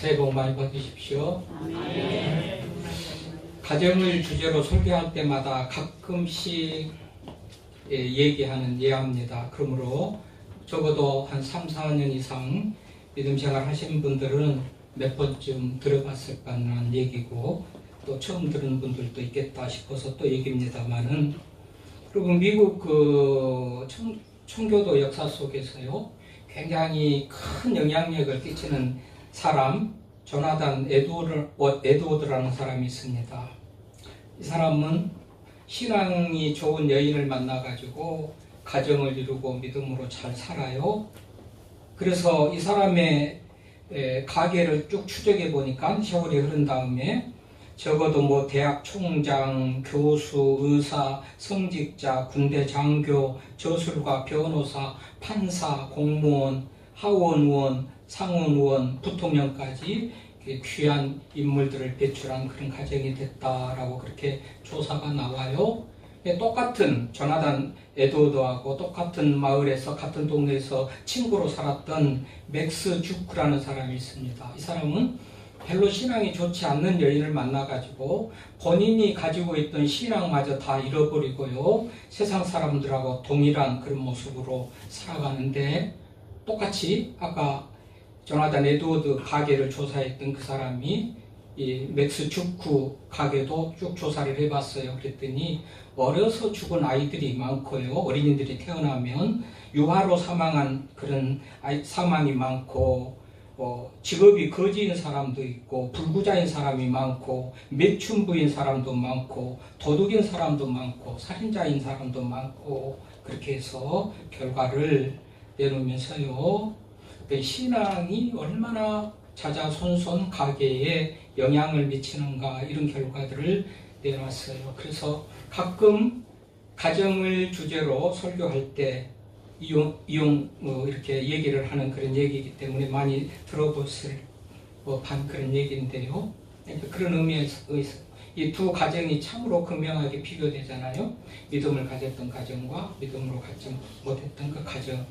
새해 복 많이 받으십시오. 아멘. 가정을 주제로 설교할 때마다 가끔씩 얘기합니다. 그러므로 적어도 한 3, 4년 이상 믿음 생활 하신 분들은 몇 번쯤 들어봤을 만한 얘기고 또 처음 들은 분들도 있겠다 싶어서 또 얘기입니다만은, 그리고 미국 청교도 역사 속에서요 굉장히 큰 영향력을 끼치는 사람, 조나단 에드워드라는 사람이 있습니다. 이 사람은 신앙이 좋은 여인을 만나가지고 가정을 이루고 믿음으로 잘 살아요. 그래서 이 사람의 가계를 쭉 추적해 보니까 세월이 흐른 다음에 적어도 대학 총장, 교수, 의사, 성직자, 군대 장교, 저술가, 변호사, 판사, 공무원, 하원의원, 상원의원, 부통령까지 귀한 인물들을 배출한 그런 가정이 됐다라고 그렇게 조사가 나와요. 똑같은 조나단 에드워드하고 똑같은 마을에서 같은 동네에서 친구로 살았던 맥스 주크라는 사람이 있습니다. 이 사람은 별로 신앙이 좋지 않는 여인을 만나가지고 본인이 가지고 있던 신앙마저 다 잃어버리고요 세상 사람들하고 동일한 그런 모습으로 살아가는데, 똑같이 아까 조나단 에드워드 가게를 조사했던 그 사람이 이 맥스 주크 가게도 쭉 조사를 해봤어요. 그랬더니 어려서 죽은 아이들이 많고요, 어린이들이 태어나면 유아로 사망한 그런 사망이 많고, 직업이 거지인 사람도 있고 불구자인 사람이 많고 매춘부인 사람도 많고 도둑인 사람도 많고 살인자인 사람도 많고, 그렇게 해서 결과를 내놓으면서요 신앙이 얼마나 자자손손 가계에 영향을 미치는가, 이런 결과들을 내놨어요. 그래서 가끔 가정을 주제로 설교할 때 이렇게 얘기를 하는 그런 얘기이기 때문에 많이 들어보실 법한 그런 얘기인데요. 그런 의미에서 이 두 가정이 참으로 극명하게 비교되잖아요. 믿음을 가졌던 가정과 믿음으로 갖지 못했던 그 가정.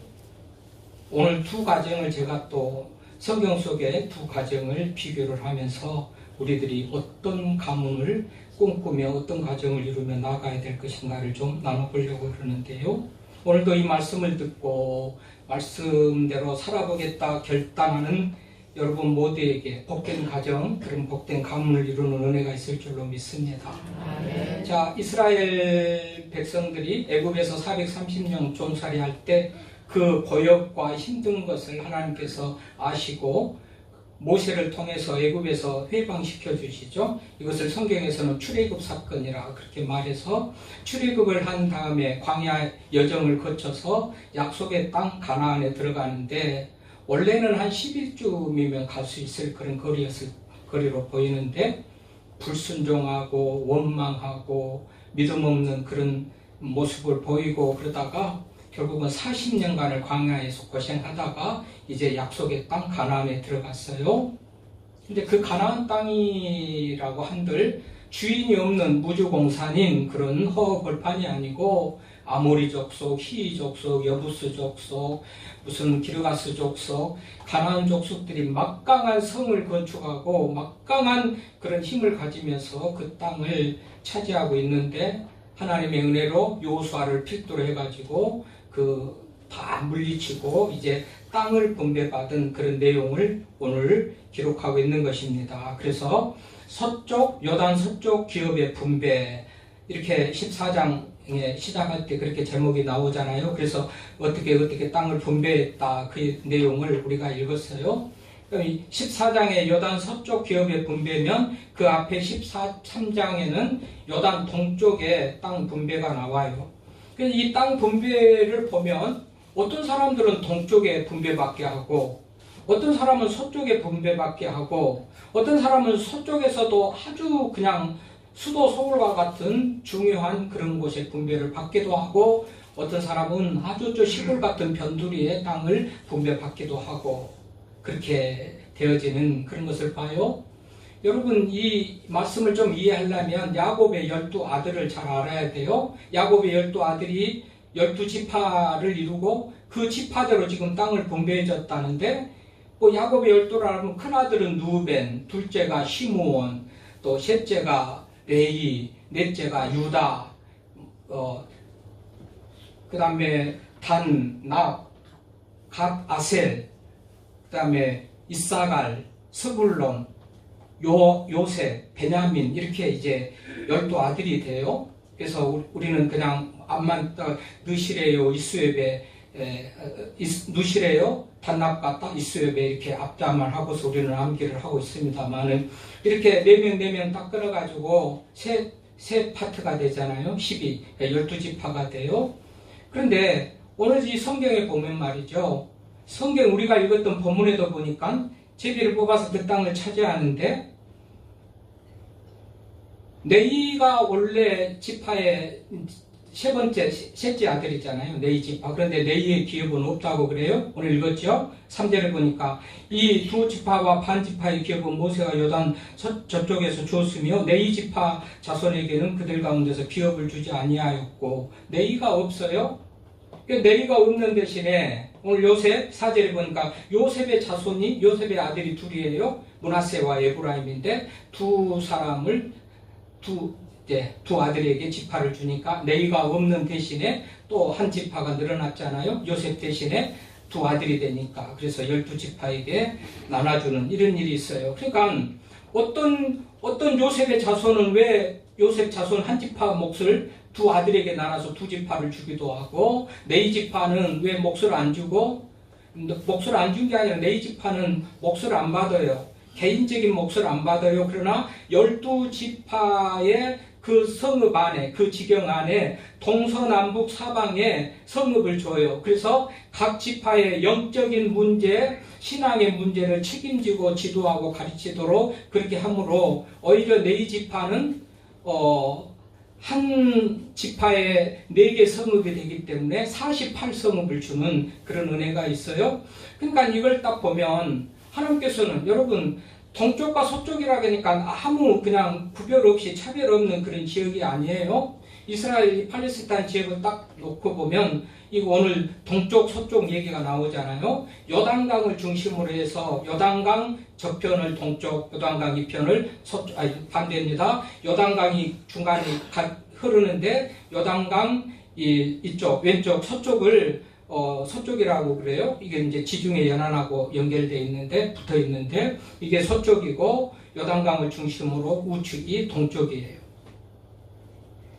오늘 두 가정을 제가 또 성경 속의 두 가정을 비교를 하면서 우리들이 어떤 가문을 꿈꾸며 어떤 가정을 이루며 나아가야 될 것인가를 좀 나눠보려고 그러는데요. 오늘도 이 말씀을 듣고 말씀대로 살아보겠다 결단하는 여러분 모두에게 복된 가정, 그런 복된 가문을 이루는 은혜가 있을 줄로 믿습니다. 아멘. 자, 이스라엘 백성들이 애굽에서 430년 종살이할 때 그 고역과 힘든 것을 하나님께서 아시고 모세를 통해서 애굽에서 회방시켜 주시죠. 이것을 성경에서는 출애굽 사건이라 그렇게 말해서 출애굽을 한 다음에 광야 여정을 거쳐서 약속의 땅 가나안에 들어가는데, 원래는 한 10일쯤이면 갈 수 있을 그런 거리로 보이는데 불순종하고 원망하고 믿음 없는 그런 모습을 보이고, 그러다가 결국은 40년간을 광야에서 고생하다가 이제 약속의 땅 가나안에 들어갔어요. 근데 그 가나안 땅이라고 한들 주인이 없는 무주공산인 그런 허허벌판이 아니고 아모리 족속, 히위 족속, 여부스 족속, 무슨 기르가스 족속, 가나안 족속들이 막강한 성을 건축하고 막강한 그런 힘을 가지면서 그 땅을 차지하고 있는데, 하나님의 은혜로 여호수아를 필두로 해가지고 다 물리치고 이제 땅을 분배받은 그런 내용을 오늘 기록하고 있는 것입니다. 그래서 요단 서쪽 기업의 분배, 이렇게 14장에 시작할 때 그렇게 제목이 나오잖아요. 그래서 어떻게 땅을 분배했다, 그 내용을 우리가 읽었어요. 14장의 요단 서쪽 기업의 분배면 그 앞에 13장에는 요단 동쪽의 땅 분배가 나와요. 이 땅 분배를 보면 어떤 사람들은 동쪽에 분배받게 하고, 어떤 사람은 서쪽에 분배받게 하고, 어떤 사람은 서쪽에서도 아주 그냥 수도 서울과 같은 중요한 그런 곳에 분배를 받기도 하고, 어떤 사람은 아주 시골 같은 변두리에 땅을 분배받기도 하고, 그렇게 되어지는 그런 것을 봐요. 여러분, 이 말씀을 좀 이해하려면 야곱의 12아들을 잘 알아야 돼요. 야곱의 12아들이 12지파를 이루고 그 지파대로 지금 땅을 분배해줬다는데, 뭐 야곱의 열도라 하면 큰아들은 누벤, 둘째가 시므온, 또 셋째가 레위, 넷째가 유다, 그 다음에 단, 납, 갓, 아셀, 그 다음에 이사갈, 스불론, 요셉, 베냐민 이렇게 이제 12아들이 돼요. 그래서 우리는 그냥 앞만 느시레요, 이스웹에 누시레요, 단납과 이스웹에 이렇게 앞자만 하고서 우리는 암기를 하고 있습니다만은 이렇게 4명 딱 끌어가지고 세 파트가 되잖아요. 12, 12지파가 돼요. 그런데 오늘 이 성경에 보면 말이죠. 성경 우리가 읽었던 본문에도 보니까 제비를 뽑아서 그 땅을 차지하는데 레위가 원래 지파의 셋째 아들이잖아요. 레위 지파. 그런데 레위의 기업은 없다고 그래요. 오늘 읽었죠? 3절을 보니까 이 두 지파와 반 지파의 기업은 모세가 요단 저쪽에서 주었으며 레위 지파 자손에게는 그들 가운데서 기업을 주지 아니하였고 레위가 없어요. 레위가 없는 대신에 오늘 요셉 4절에 보니까 요셉의 자손이 요셉의 아들이 둘이에요. 므낫세와 에브라임인데 두 아들에게 지파를 주니까 레위가 없는 대신에 또 한 지파가 늘어났잖아요. 요셉 대신에 두 아들이 되니까. 그래서 12지파에게 나눠주는 이런 일이 있어요. 그러니까 어떤 요셉의 자손은 왜 요셉 자손 한 지파 몫을 두 아들에게 나눠서 두 지파를 주기도 하고 레위 지파는 왜 몫을 안 주고 몫을 안 준 게 아니라 레위 지파는 몫을 안 받아요. 개인적인 몫을 안 받아요. 그러나 12지파의 그 성읍 안에, 그 지경 안에 동서남북 사방에 성읍을 줘요. 그래서 각 지파의 영적인 문제, 신앙의 문제를 책임지고 지도하고 가르치도록 그렇게 함으로 오히려 레위 지파는 한 지파에 4개 성읍이 되기 때문에 48성읍을 주는 그런 은혜가 있어요. 그러니까 이걸 딱 보면 하나님께서는 여러분 동쪽과 서쪽이라 하니까 아무 그냥 구별 없이 차별 없는 그런 지역이 아니에요. 이스라엘 팔레스타인 지역을 딱 놓고 보면 이거 오늘 동쪽 서쪽 얘기가 나오잖아요. 요단강을 중심으로 해서 요단강 저편을 동쪽, 요단강 이편을 서쪽, 반대입니다. 요단강이 중간에 흐르는데 요단강 이쪽 왼쪽 서쪽을 서쪽이라고 그래요. 이게 이제 지중해 연안하고 연결되어 있는데 붙어 있는데 이게 서쪽이고 요단강을 중심으로 우측이 동쪽이에요.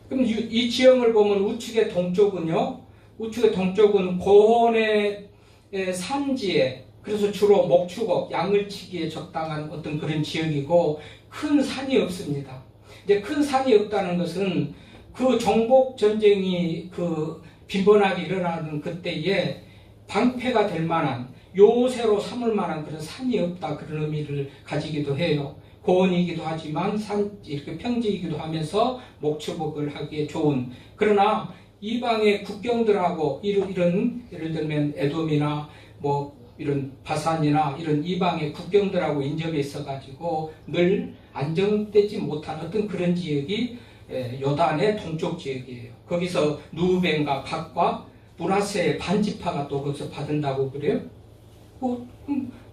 그럼 이 지형을 보면 우측의 동쪽은요. 우측의 동쪽은 고원의 산지에 그래서 주로 목축업, 양을 치기에 적당한 어떤 그런 지역이고 큰 산이 없습니다. 이제 큰 산이 없다는 것은 그 정복 전쟁이 빈번하게 일어나는 그때에 방패가 될 만한 요새로 삼을 만한 그런 산이 없다 그런 의미를 가지기도 해요. 고원이기도 하지만 이렇게 평지이기도 하면서 목축업을 하기에 좋은 그러나 이방의 국경들하고 이런 예를 들면 에돔이나 뭐 이런 바산이나 이런 이방의 국경들하고 인접해 있어가지고 늘 안정되지 못한 어떤 그런 지역이 요단의 동쪽 지역이에요. 거기서 누벤과 갓과 므낫세의 반지파가 또 거기서 받은다고 그래요.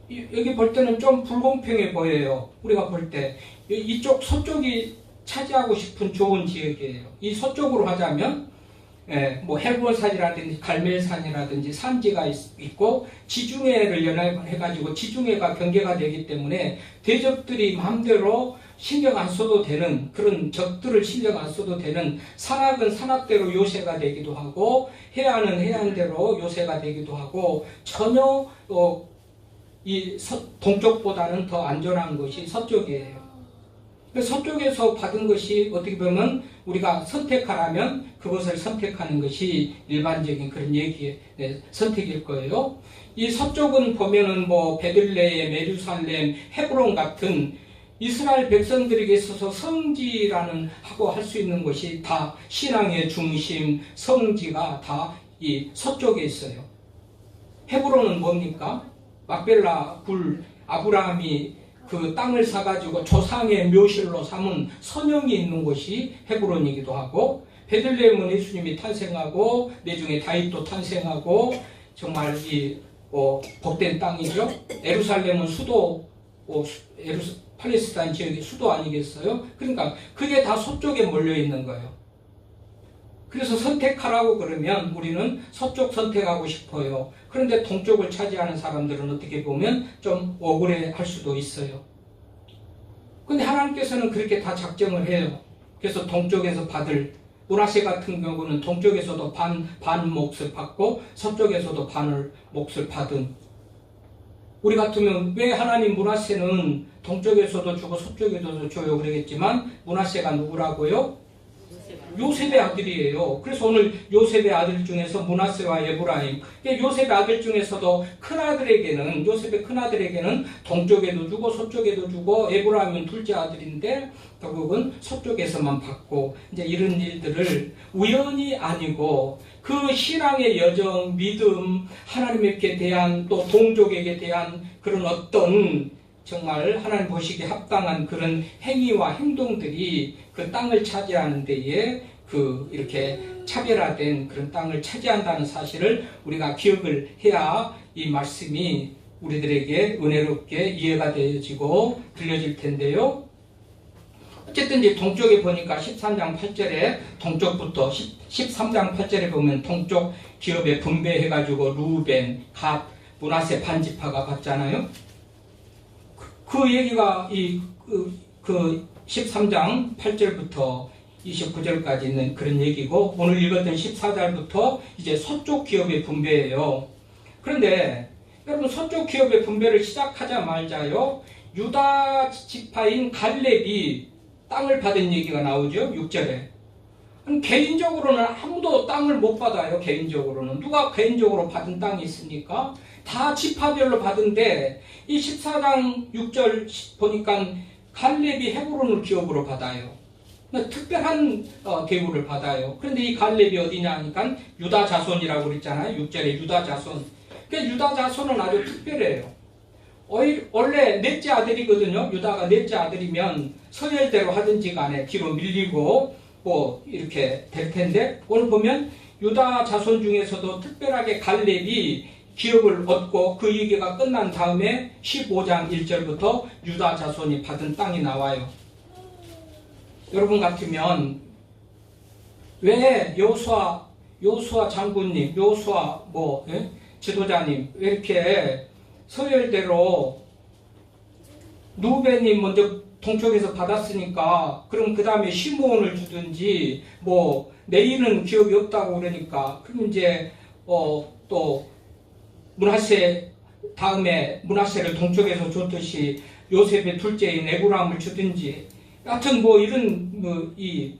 여기 볼 때는 좀 불공평해 보여요. 우리가 볼 때 이쪽 서쪽이 차지하고 싶은 좋은 지역이에요. 이 서쪽으로 하자면 뭐 헬본산이라든지 갈멜산이라든지 산지가 있고 지중해를 연합해가지고 지중해가 경계가 되기 때문에 대적들이 마음대로 신경 안 써도 되는 그런 적들을 신경 안 써도 되는 산악은 산악대로 요새가 되기도 하고 해안은 해안대로 요새가 되기도 하고 전혀 이 동쪽보다는 더 안전한 것이 서쪽이에요. 서쪽에서 받은 것이 어떻게 보면 우리가 선택하라면 그것을 선택하는 것이 일반적인 그런 선택일 거예요. 이 서쪽은 보면은 뭐 베들레헴, 예루살렘, 헤브론 같은 이스라엘 백성들에게 있어서 성지라는 하고 할 수 있는 것이 다 신앙의 중심, 성지가 다 이 서쪽에 있어요. 헤브론은 뭡니까? 막벨라 굴 아브라함이 그 땅을 사가지고 조상의 묘실로 삼은 선영이 있는 곳이 헤브론이기도 하고 베들레헴은 예수님이 탄생하고 내중에 다윗도 탄생하고 정말 이 복된 땅이죠. 예루살렘은 수도, 팔레스타인 지역의 수도 아니겠어요? 그러니까 그게 다 서쪽에 몰려 있는 거예요. 그래서 선택하라고 그러면 우리는 서쪽 선택하고 싶어요. 그런데 동쪽을 차지하는 사람들은 어떻게 보면 좀 억울해 할 수도 있어요. 근데 하나님께서는 그렇게 다 작정을 해요. 그래서 동쪽에서 받을, 므낫세 같은 경우는 동쪽에서도 반 몫을 받고 서쪽에서도 반을 몫을 받은, 우리 같으면 왜 하나님 므낫세는 동쪽에서도 주고 서쪽에서도 줘요 그러겠지만 므낫세가 누구라고요? 요셉의 아들이에요. 그래서 오늘 요셉의 아들 중에서 므낫세와 에브라임, 요셉의 아들 중에서도 큰아들에게는, 요셉의 큰아들에게는 동쪽에도 주고 서쪽에도 주고, 에브라임은 둘째 아들인데 결국은 서쪽에서만 받고, 이제 이런 일들을 우연이 아니고 그 신앙의 여정, 믿음, 하나님께 대한, 또 동족에게 대한 그런 어떤 정말 하나님 보시기에 합당한 그런 행위와 행동들이 그 땅을 차지하는 데에 이렇게 차별화된 그런 땅을 차지한다는 사실을 우리가 기억을 해야 이 말씀이 우리들에게 은혜롭게 이해가 되어지고 들려질 텐데요. 어쨌든 이제 동쪽에 보니까 13장 8절에 동쪽부터 13장 8절에 보면 동쪽 기업에 분배해가지고 루벤, 갓, 므낫세 반지파가 받잖아요. 그 얘기가 그 13장 8절부터 29절까지 있는 그런 얘기고, 오늘 읽었던 14절부터 이제 서쪽 기업의 분배예요. 그런데 여러분, 서쪽 기업의 분배를 시작하자마자요, 유다 지파인 갈렙이 땅을 받은 얘기가 나오죠. 6절에. 개인적으로는 아무도 땅을 못 받아요. 개인적으로는. 누가 개인적으로 받은 땅이 있습니까? 다 지파별로 받은데 이 14장 6절 보니까 갈렙이 헤브론을 기업으로 받아요. 특별한 대우를 받아요. 그런데 이 갈렙이 어디냐 하니까 유다 자손이라고 그랬잖아요. 6절에 유다 자손. 그러니까 유다 자손은 아주 특별해요. 원래 넷째 아들이거든요. 유다가 넷째 아들이면 서열대로 하든지 간에 뒤로 밀리고 뭐 이렇게 될 텐데, 오늘 보면 유다 자손 중에서도 특별하게 갈렙이 기업을 얻고 그 얘기가 끝난 다음에 15장 1절부터 유다 자손이 받은 땅이 나와요. 여러분 같으면 왜 여호수아 장군님, 여호수아 지도자님 왜 이렇게 서열대로 루벤님 먼저 동쪽에서 받았으니까 그럼 그 다음에 시므온을 주든지 내일은 기업이 없다고 그러니까 그럼 이제 또 므낫세 다음에 므낫세를 동쪽에서 줬듯이 요셉의 둘째인 에브라임을 주든지, 하여튼 이런 이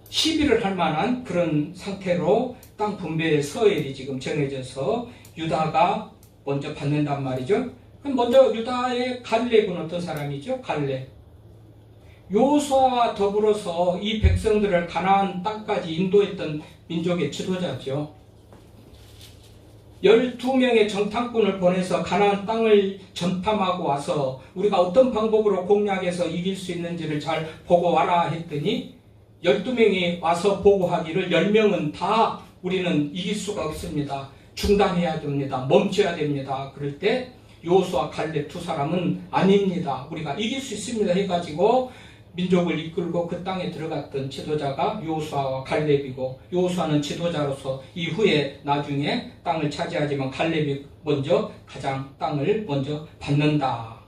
시비를 할 만한 그런 상태로 땅 분배의 서열이 지금 정해져서 유다가 먼저 받는단 말이죠. 그럼 먼저 유다의 갈렙은 어떤 사람이죠? 갈렙. 여호수아와 더불어서 이 백성들을 가나안 땅까지 인도했던 민족의 지도자죠. 12명의 정탐꾼을 보내서 가나안 땅을 전탐하고 와서 우리가 어떤 방법으로 공략해서 이길 수 있는지를 잘 보고 와라 했더니 12명이 와서 보고하기를 10명은 다 우리는 이길 수가 없습니다. 중단해야 됩니다. 멈춰야 됩니다. 그럴 때 여호수아 갈렙 두 사람은 아닙니다. 우리가 이길 수 있습니다 해가지고 민족을 이끌고 그 땅에 들어갔던 지도자가 여호수아와 갈렙이고, 여호수아는 지도자로서 이후에 나중에 땅을 차지하지만 갈렙이 먼저 가장 땅을 먼저 받는다.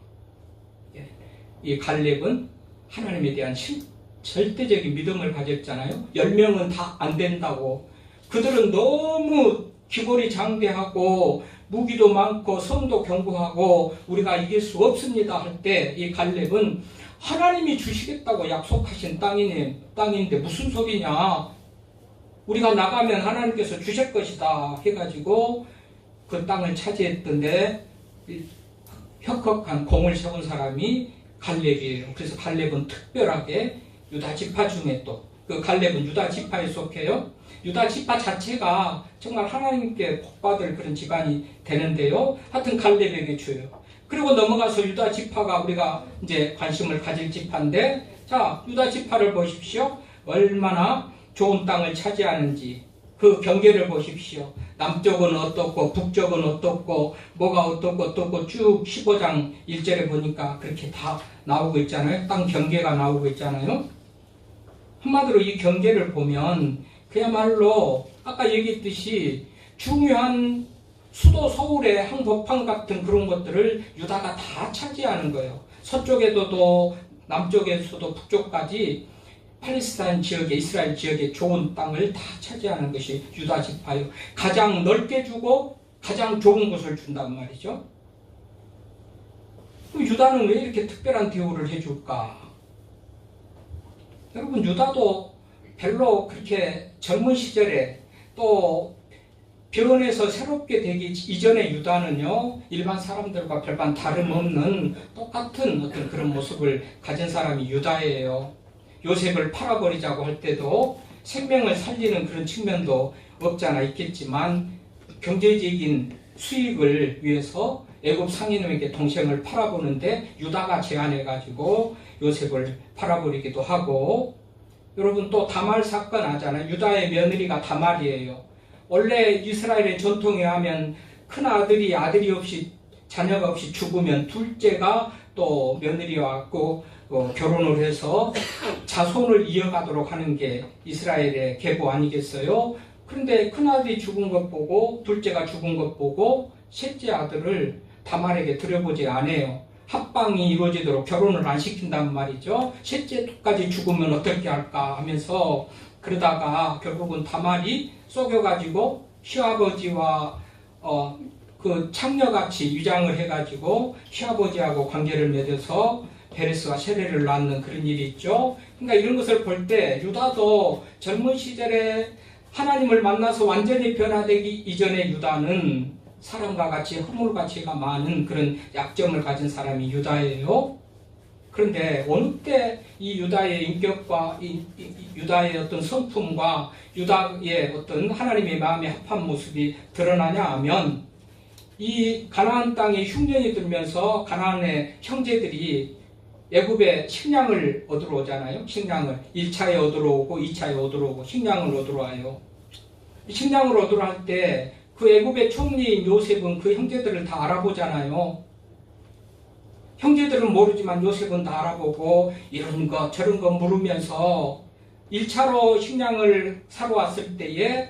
이 갈렙은 하나님에 대한 절대적인 믿음을 가졌잖아요. 10명은 다 안 된다고. 그들은 너무 기골이 장대하고 무기도 많고 성도 견고하고 우리가 이길 수 없습니다 할 때 이 갈렙은 하나님이 주시겠다고 약속하신 땅인데 무슨 소리냐, 우리가 나가면 하나님께서 주실 것이다 해가지고 그 땅을 차지했던데 혁혁한 공을 세운 사람이 갈렙이에요. 그래서 갈렙은 특별하게 유다 지파 중에 또 그 갈렙은 유다 지파에 속해요. 유다 지파 자체가 정말 하나님께 복받을 그런 집안이 되는데요. 하여튼 갈렙에게 줘요. 그리고 넘어가서 유다 지파가 우리가 이제 관심을 가질 지파인데, 자, 유다 지파를 보십시오. 얼마나 좋은 땅을 차지하는지. 그 경계를 보십시오. 남쪽은 어떻고 북쪽은 어떻고 뭐가 어떻고 쭉 15장 1절에 보니까 그렇게 다 나오고 있잖아요. 땅 경계가 나오고 있잖아요. 한마디로 이 경계를 보면 그야말로 아까 얘기했듯이 중요한 수도 서울의 한복판 같은 그런 것들을 유다가 다 차지하는 거예요. 서쪽에도 남쪽에서도 북쪽까지 팔레스타인 지역에 이스라엘 지역에 좋은 땅을 다 차지하는 것이 유다 지파요. 가장 넓게 주고 가장 좋은 것을 준단 말이죠. 유다는 왜 이렇게 특별한 대우를 해줄까? 여러분 유다도 별로 그렇게 젊은 시절에 또 변해서 새롭게 되기 이전의 유다는요 일반 사람들과 별반 다름없는 똑같은 어떤 그런 모습을 가진 사람이 유다예요. 요셉을 팔아버리자고 할 때도 생명을 살리는 그런 측면도 없잖아 있겠지만 경제적인 수익을 위해서 애굽 상인에게 동생을 팔아보는데 유다가 제안해가지고 요셉을 팔아버리기도 하고 여러분 또 다말 사건 하잖아요. 유다의 며느리가 다말이에요. 원래 이스라엘의 전통에 하면 큰아들이 아들이 없이 자녀가 없이 죽으면 둘째가 또 며느리와 갖고 결혼을 해서 자손을 이어가도록 하는 게 이스라엘의 계보 아니겠어요? 그런데 큰아들이 죽은 것 보고 둘째가 죽은 것 보고 셋째 아들을 다말에게 들여보지 않아요. 합방이 이루어지도록 결혼을 안 시킨단 말이죠. 셋째까지 죽으면 어떻게 할까 하면서 그러다가 결국은 다말이 속여가지고 시아버지와 그 창녀같이 위장을 해가지고 시아버지하고 관계를 맺어서 베레스와 세레를 낳는 그런 일이 있죠. 그러니까 이런 것을 볼 때 유다도 젊은 시절에 하나님을 만나서 완전히 변화되기 이전의 유다는 사람과 같이 허물가치가 많은 그런 약점을 가진 사람이 유다예요. 그런데 어느 때 이 유다의 인격과 이 유다의 어떤 성품과 유다의 어떤 하나님의 마음에 합한 모습이 드러나냐 하면 이 가나안 땅에 흉년이 들면서 가나안의 형제들이 애굽에 식량을 얻으러 오잖아요. 식량을 1차에 얻으러 오고 2차에 얻으러 오고 식량을 얻으러 와요. 식량을 얻으러 할 때 그 애굽의 총리인 요셉은 그 형제들을 다 알아보잖아요. 형제들은 모르지만 요셉은 다 알아보고 이런 거 저런 거 물으면서 1차로 식량을 사러 왔을 때에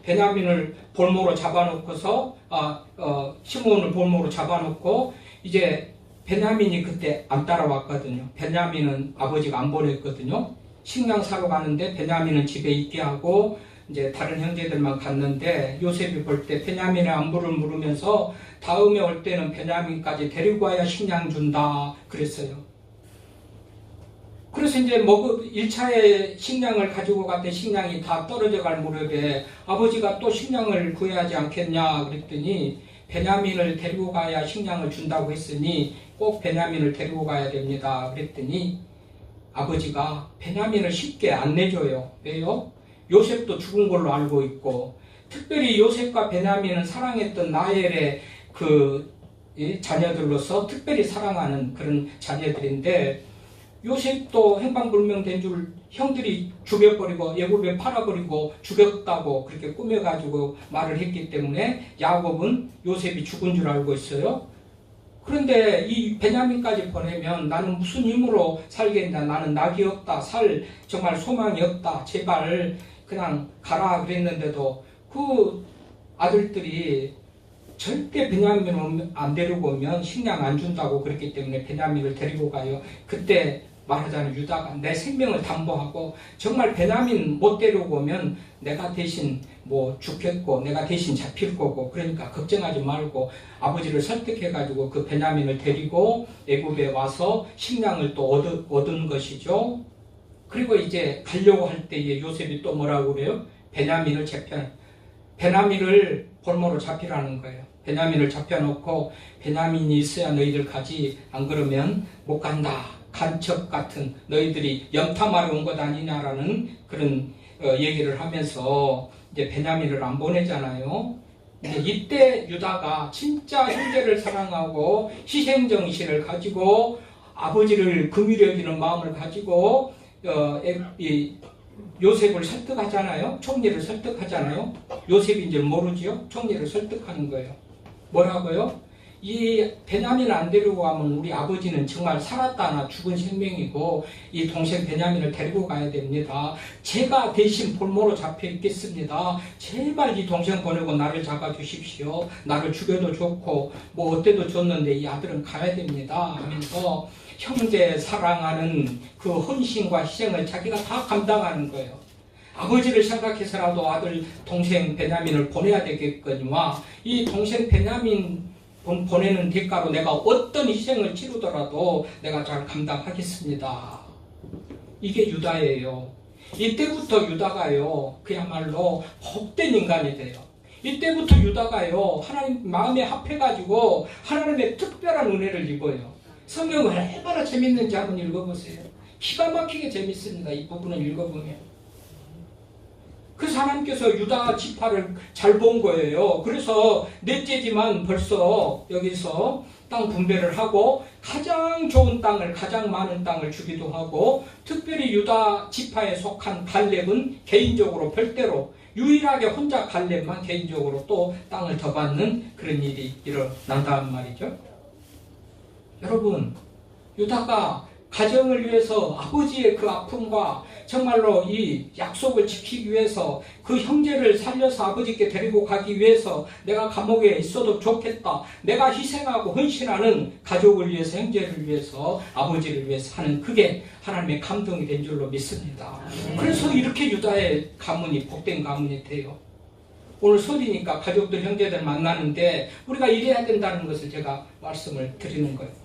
베냐민을 볼모로 잡아놓고서 시몬을 볼모로 잡아놓고 이제 베냐민이 그때 안 따라왔거든요. 베냐민은 아버지가 안 보냈거든요. 식량 사러 가는데 베냐민은 집에 있게 하고 이제 다른 형제들만 갔는데 요셉이 볼 때 베냐민의 안부를 물으면서 다음에 올 때는 베냐민까지 데리고 와야 식량 준다 그랬어요. 그래서 이제 1차에 식량을 가지고 갔더니 식량이 다 떨어져 갈 무렵에 아버지가 또 식량을 구해야 하지 않겠냐 그랬더니 베냐민을 데리고 가야 식량을 준다고 했으니 꼭 베냐민을 데리고 가야 됩니다 그랬더니 아버지가 베냐민을 쉽게 안 내줘요. 왜요? 요셉도 죽은 걸로 알고 있고 특별히 요셉과 베냐민은 사랑했던 라헬의 그 자녀들로서 특별히 사랑하는 그런 자녀들인데 요셉도 행방불명된 줄 형들이 죽여버리고 애굽에 팔아버리고 죽였다고 그렇게 꾸며가지고 말을 했기 때문에 야곱은 요셉이 죽은 줄 알고 있어요. 그런데 이 베냐민까지 보내면 나는 무슨 힘으로 살겠냐, 나는 낙이 없다, 살 정말 소망이 없다, 제발 그냥 가라 그랬는데도 그 아들들이 절대 베냐민을 안 데리고 오면 식량 안 준다고 그랬기 때문에 베냐민을 데리고 가요. 그때 말하자면 유다가 내 생명을 담보하고 정말 베냐민 못 데리고 오면 내가 대신 뭐 죽겠고 내가 대신 잡힐 거고 그러니까 걱정하지 말고 아버지를 설득해가지고 그 베냐민을 데리고 애굽에 와서 식량을 또 얻은 것이죠. 그리고 이제 가려고 할 때에 요셉이 또 뭐라고 그래요? 베냐민을 볼모로 잡히라는 거예요. 베냐민을 잡혀놓고 베냐민이 있어야 너희들 가지 안 그러면 못 간다. 간첩 같은 너희들이 염탐하러 온 것 아니냐라는 그런 얘기를 하면서 이제 베냐민을 안 보내잖아요. 이때 유다가 진짜 형제를 사랑하고 희생정신을 가지고 아버지를 긍휼히 여기는 마음을 가지고 요셉을 설득하잖아요. 총리를 설득하잖아요. 요셉인 줄 모르지요. 총리를 설득하는 거예요. 뭐라고요? 이 베냐민을 안 데리고 가면 우리 아버지는 정말 살았다나 죽은 생명이고 이 동생 베냐민을 데리고 가야 됩니다. 제가 대신 볼모로 잡혀 있겠습니다. 제발 이 동생 보내고 나를 잡아주십시오. 나를 죽여도 좋고 뭐 어때도 좋는데 이 아들은 가야 됩니다 하면서 형제 사랑하는 그 헌신과 희생을 자기가 다 감당하는 거예요. 아버지를 생각해서라도 아들 동생 베냐민을 보내야 되겠거니와 이 동생 베냐민 보내는 대가로 내가 어떤 희생을 치르더라도 내가 잘 감당하겠습니다. 이게 유다예요. 이때부터 유다가요 그야말로 복된 인간이 돼요. 이때부터 유다가요 하나님 마음에 합해가지고 하나님의 특별한 은혜를 입어요. 성경을 얼마나 재밌는지 한번 읽어보세요. 기가 막히게 재밌습니다. 이 부분을 읽어보면. 그래서 하나님께서 유다 지파를 잘 본 거예요. 그래서 넷째지만 벌써 여기서 땅 분배를 하고 가장 좋은 땅을, 가장 많은 땅을 주기도 하고 특별히 유다 지파에 속한 갈렙은 개인적으로 별대로 유일하게 혼자 갈렙만 개인적으로 또 땅을 더 받는 그런 일이 일어난다는 말이죠. 여러분, 유다가 가정을 위해서 아버지의 그 아픔과 정말로 이 약속을 지키기 위해서 그 형제를 살려서 아버지께 데리고 가기 위해서 내가 감옥에 있어도 좋겠다. 내가 희생하고 헌신하는 가족을 위해서, 형제를 위해서, 아버지를 위해서 하는 그게 하나님의 감동이 된 줄로 믿습니다. 그래서 이렇게 유다의 가문이 복된 가문이 돼요. 오늘 설이니까 가족들, 형제들 만나는데 우리가 이래야 된다는 것을 제가 말씀을 드리는 거예요.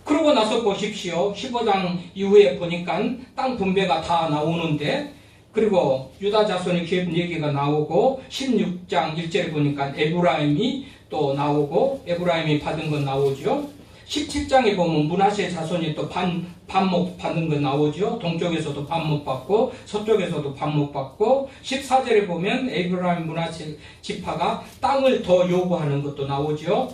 그러고 나서 보십시오. 15장 이후에 보니까 땅 분배가 다 나오는데 그리고 유다 자손의 기업 얘기가 나오고 16장 1절에 보니까 에브라임이 또 나오고 에브라임이 받은 건 나오죠. 17장에 보면 므낫세 자손이 또 반목 받는 건 나오죠. 동쪽에서도 반목 받고 서쪽에서도 반목 받고 14절에 보면 에브라임 므낫세 지파가 땅을 더 요구하는 것도 나오죠.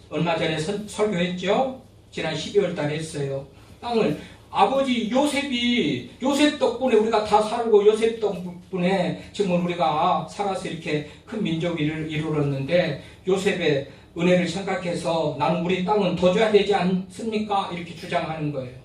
얼마 전에 설교했죠. 지난 12월 달에 했어요. 땅을 아버지 요셉 덕분에 우리가 다 살고 요셉 덕분에 지금 우리가 살아서 이렇게 큰 민족을 이루었는데 요셉의 은혜를 생각해서 나는 우리 땅은 더 줘야 되지 않습니까? 이렇게 주장하는 거예요.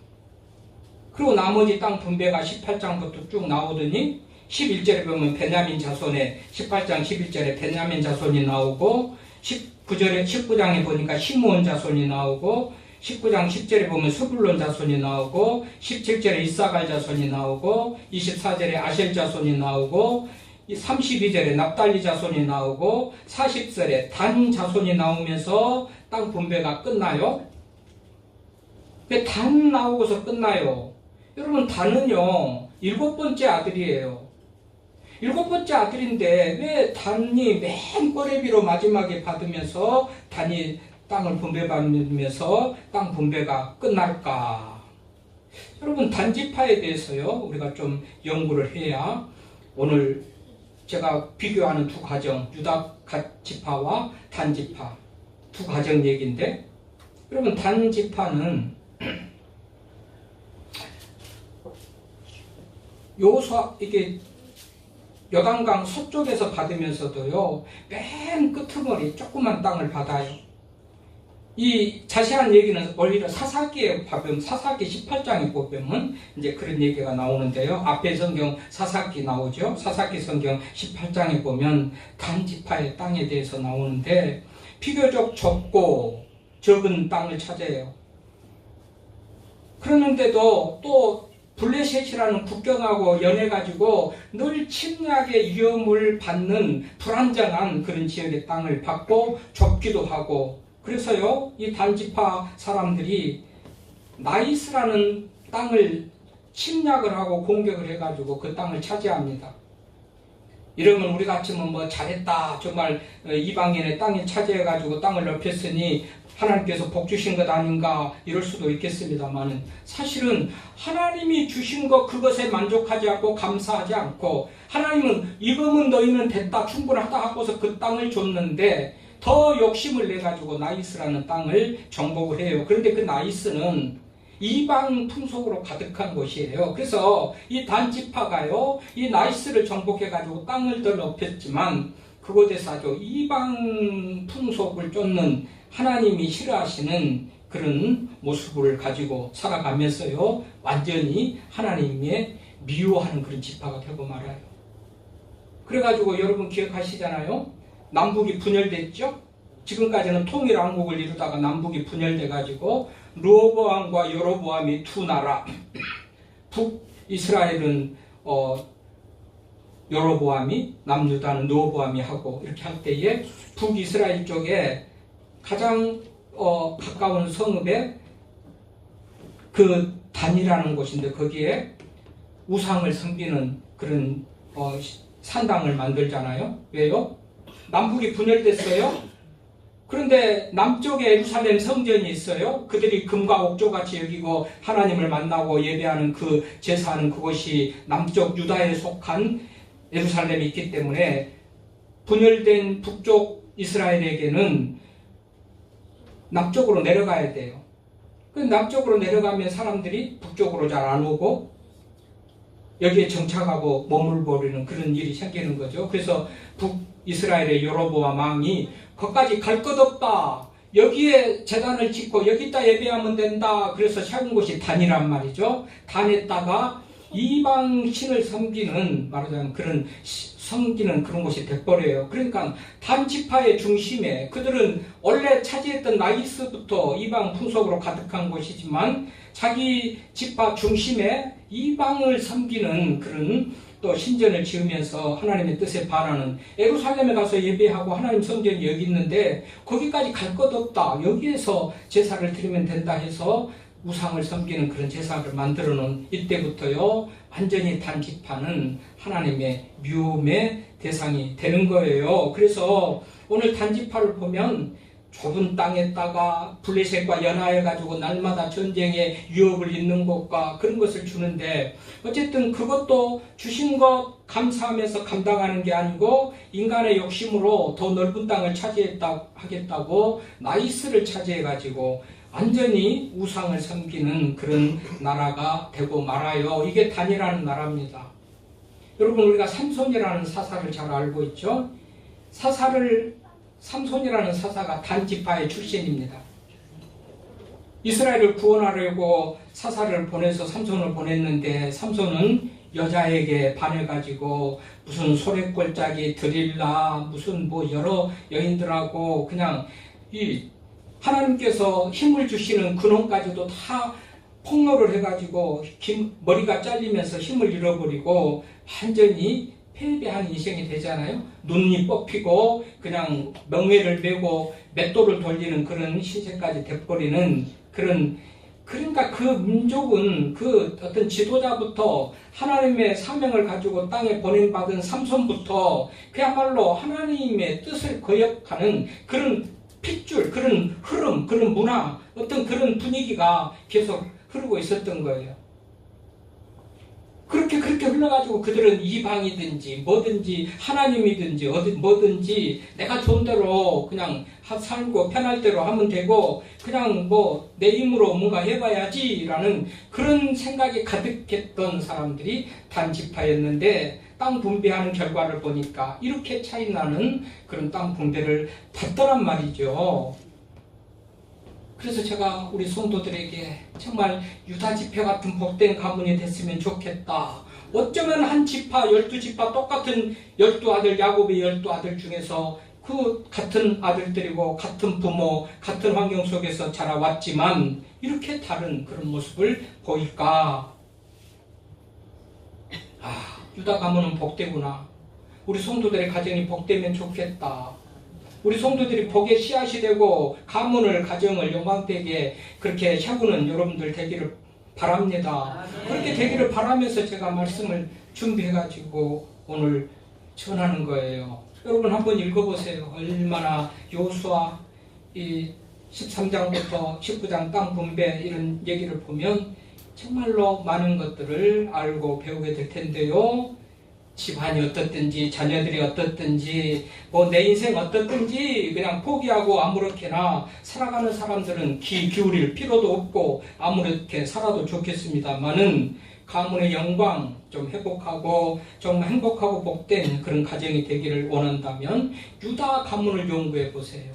그리고 나머지 땅 분배가 18장부터 쭉 나오더니 11절에 보면 베냐민 자손에 18장 11절에 베냐민 자손이 나오고 19장에 보니까 시므온 자손이 나오고 19장 10절에 보면 스불론 자손이 나오고 17절에 이사갈 자손이 나오고 24절에 아셀 자손이 나오고 32절에 납달리 자손이 나오고 40절에 단 자손이 나오면서 땅 분배가 끝나요. 왜 단 나오고서 끝나요? 여러분 단은요 7번째 아들이에요. 7번째 아들인데 왜 단이 맨 꼬레비로 마지막에 받으면서 단이 땅을 분배받으면서 땅 분배가 끝날까? 여러분 단지파에 대해서요 우리가 좀 연구를 해야 오늘 제가 비교하는 두 가정 유다 지파와 단지파 두 가정 얘기인데 여러분 단지파는 이게 요단강 서쪽에서 받으면서도요 맨 끄트머리 조그만 땅을 받아요. 이 자세한 얘기는 오히려 사사기에 보면 사사기 18장에 보면 이제 그런 얘기가 나오는데요. 앞에 성경 사사기 나오죠. 사사기 성경 18장에 보면 단지파의 땅에 대해서 나오는데 비교적 좁고 적은 땅을 차지해요. 그러는데도 또 블레셋이라는 국경하고 연해가지고 늘 침략의 위험을 받는 불안정한 그런 지역의 땅을 받고 좁기도 하고 그래서요 이 단지파 사람들이 나이스라는 땅을 침략을 하고 공격을 해가지고 그 땅을 차지합니다. 이러면 우리 같으면 뭐 잘했다 정말 이방인의 땅을 차지해가지고 땅을 넓혔으니 하나님께서 복 주신 것 아닌가 이럴 수도 있겠습니다만 사실은 하나님이 주신 것 그것에 만족하지 않고 감사하지 않고 하나님은 이거면 너희는 됐다 충분하다 하고서 그 땅을 줬는데 더 욕심을 내가지고 나이스라는 땅을 정복을 해요. 그런데 그 나이스는 이방 풍속으로 가득한 곳이에요. 그래서 이 단지파가요, 이 나이스를 정복해가지고 땅을 더 넓혔지만 그곳에서 아주 이방 풍속을 쫓는 하나님이 싫어하시는 그런 모습을 가지고 살아가면서요, 완전히 하나님의 미워하는 그런 지파가 되고 말아요. 그래가지고 여러분 기억하시잖아요. 남북이 분열됐죠? 지금까지는 통일왕국을 이루다가 남북이 분열돼가지고 르호보암과 여로보암이 두 나라, 북이스라엘은 여로보암이, 남유다는 르호보암이 하고 이렇게 할 때에 북이스라엘 쪽에 가장 가까운 성읍에 그 단이라는 곳인데 거기에 우상을 섬기는 그런 산당을 만들잖아요. 왜요? 남북이 분열됐어요. 그런데 남쪽에 예루살렘 성전이 있어요. 그들이 금과 옥조같이 여기고 하나님을 만나고 예배하는 그 제사하는 그곳이 남쪽 유다에 속한 예루살렘이 있기 때문에 분열된 북쪽 이스라엘에게는 남쪽으로 내려가야 돼요. 그 남쪽으로 내려가면 사람들이 북쪽으로 잘 안 오고 여기에 정착하고 머물버리는 그런 일이 생기는 거죠. 그래서 북이스라엘의 여로보암 왕이 거기까지 갈 것 없다. 여기에 제단을 짓고 여기다 예배하면 된다. 그래서 세운 곳이 단이란 말이죠. 단에다가 이방 신을 섬기는, 말하자면 그런 섬기는 그런 곳이 돼버려요. 그러니까 단 지파의 중심에 그들은 원래 차지했던 나이스부터 이방 풍속으로 가득한 곳이지만 자기 지파 중심에 이방을 섬기는 그런 또 신전을 지으면서 하나님의 뜻에 반하는, 예루살렘에 가서 예배하고 하나님 성전이 여기 있는데 거기까지 갈 것 없다. 여기에서 제사를 드리면 된다 해서 우상을 섬기는 그런 제사를 만들어 놓은 이때부터요, 완전히 단지파는 하나님의 미움의 대상이 되는 거예요. 그래서 오늘 단지파를 보면 좁은 땅에다가 블레셋과 연하해가지고 날마다 전쟁의 위협을 잊는 것과 그런 것을 주는데, 어쨌든 그것도 주신 것 감사하면서 감당하는 게 아니고 인간의 욕심으로 더 넓은 땅을 하겠다고 나이스를 차지해가지고 완전히 우상을 섬기는 그런 나라가 되고 말아요. 이게 단이라는 나라입니다. 여러분, 우리가 삼손이라는 사사를 잘 알고 있죠? 삼손이라는 사사가 단지파의 출신입니다. 이스라엘을 구원하려고 사사를 보내서 삼손을 보냈는데 삼손은 여자에게 반해가지고 무슨 소래꼴짜기 드릴라 무슨 여러 여인들하고 그냥 이 하나님께서 힘을 주시는 근원까지도 다 폭로를 해가지고 머리가 잘리면서 힘을 잃어버리고 완전히 패배한 인생이 되잖아요. 눈이 뽑히고 그냥 명예를 메고 맷돌을 돌리는 그런 신세까지 돼버리는 그러니까 그 민족은 그 어떤 지도자부터 하나님의 사명을 가지고 땅에 보냄받은 삼손부터 그야말로 하나님의 뜻을 거역하는 그런 핏줄, 그런 흐름, 그런 문화, 어떤 그런 분위기가 계속 흐르고 있었던 거예요. 그렇게 흘러가지고 그들은 이방이든지 뭐든지 하나님이든지 뭐든지 내가 좋은 대로 그냥 살고 편할 대로 하면 되고 그냥 내 힘으로 뭔가 해봐야지라는 그런 생각이 가득했던 사람들이 단지파였는데 땅 분배하는 결과를 보니까 이렇게 차이나는 그런 땅 분배를 받더란 말이죠. 그래서 제가 우리 성도들에게 정말 유다 지파 같은 복된 가문이 됐으면 좋겠다. 어쩌면 한 지파, 12지파 똑같은 12아들, 야곱의 12아들 중에서 그 같은 아들들이고 같은 부모, 같은 환경 속에서 자라왔지만 이렇게 다른 그런 모습을 보일까? 유다 가문은 복되구나. 우리 성도들의 가정이 복되면 좋겠다. 우리 성도들이 복의 씨앗이 되고 가문을, 가정을 영광되게 그렇게 세우는 여러분들 되기를 바랍니다. 그렇게 되기를 바라면서 제가 말씀을 준비해가지고 오늘 전하는 거예요. 여러분 한번 읽어보세요. 얼마나 여호수아 이 13장부터 19장 땅 분배 이런 얘기를 보면 정말로 많은 것들을 알고 배우게 될 텐데요. 집안이 어떻든지 자녀들이 어떻든지 뭐 내 인생 어떻든지 그냥 포기하고 아무렇게나 살아가는 사람들은 귀 기울일 필요도 없고 아무렇게 살아도 좋겠습니다만은 가문의 영광 좀 회복하고 좀 행복하고 복된 그런 가정이 되기를 원한다면 유다 가문을 연구해 보세요.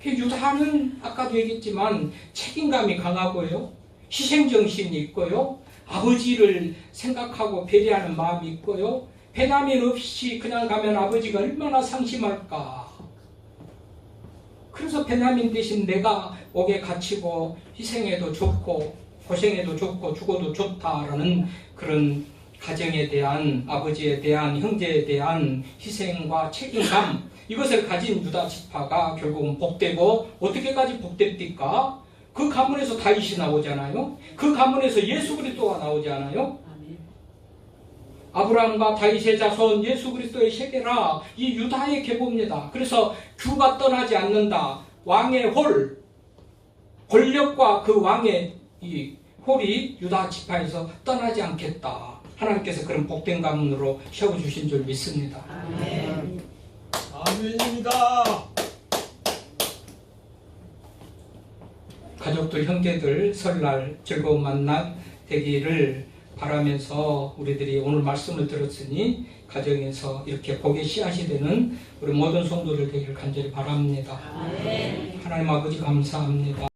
유다는 아까도 얘기했지만 책임감이 강하고요, 희생정신이 있고요, 아버지를 생각하고 배려하는 마음이 있고요, 베냐민 없이 그냥 가면 아버지가 얼마나 상심할까. 그래서 베냐민 대신 내가 옥에 갇히고 희생해도 좋고 고생해도 좋고 죽어도 좋다라는 그런 가정에 대한, 아버지에 대한, 형제에 대한 희생과 책임감, 이것을 가진 유다 지파가 결국은 복되고, 어떻게까지 복됩니까? 그 가문에서 다윗이 나오잖아요. 그 가문에서 예수 그리스도가 나오잖아요. 아브라함과 다윗의 자손 예수 그리스도의 세계라 이 유다의 계보입니다. 그래서 규가 떠나지 않는다. 왕의 홀, 권력과 그 왕의 이 홀이 유다 지파에서 떠나지 않겠다. 하나님께서 그런 복된 가문으로 세워주신 줄 믿습니다. 아멘. 아멘입니다. 가족들, 형제들 설날 즐거운 만남 되기를 바라면서 우리들이 오늘 말씀을 들었으니 가정에서 이렇게 복의 씨앗이 되는 우리 모든 성도들 되기를 간절히 바랍니다. 아멘. 하나님 아버지 감사합니다.